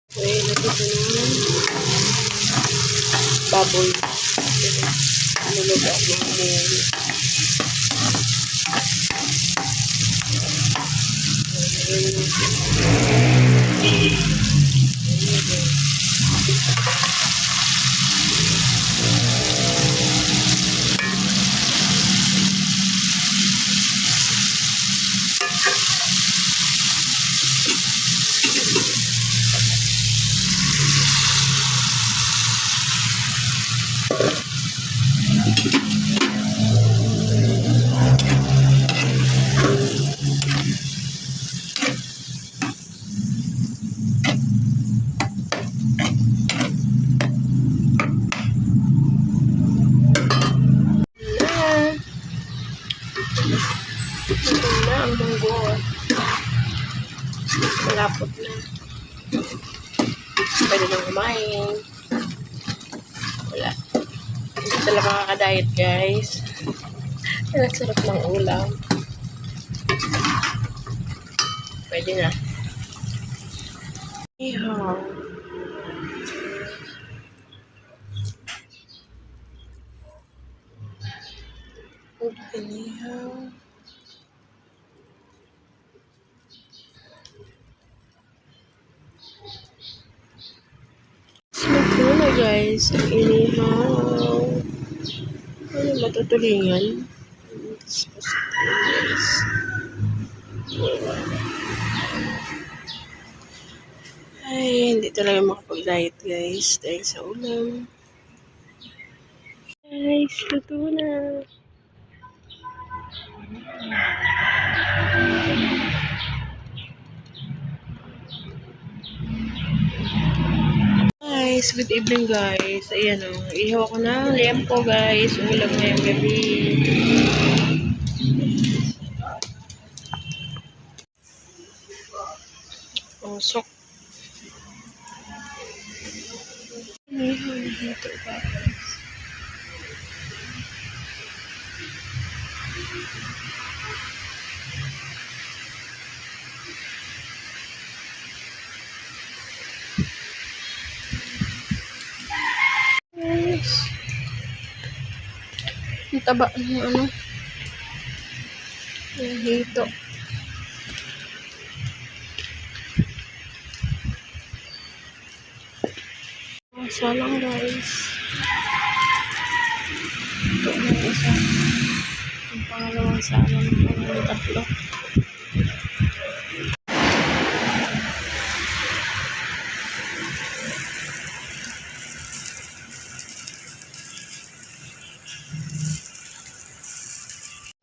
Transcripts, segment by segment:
Okay, lagyan ko ng baboy. Nulugaw namin. Ito na ang munggo. Malapot na. Pwede nang kumain. Wala. Hindi talaga makaka-diet, guys. Ang sarap ng ulam. Pwede na. Ihaw. Inihaw. Ito na, guys. Ang inihaw. Ano, matutulingan? Guys. Ay, hindi talaga makapag-diet, guys. Dahil sa ulam. Guys, luto na. Guys, good evening, guys. Ayan o. Ihaw ko na liempo, guys. Ulam ngayong gabi. Sok. Ihaw na dito, guys. Guys. Ang taba ng ano. Yung hito. Salang, guys. Ito na isa. Ang pangalawang salang. Ang tatlo.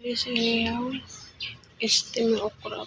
Isiyaw. Este may okra.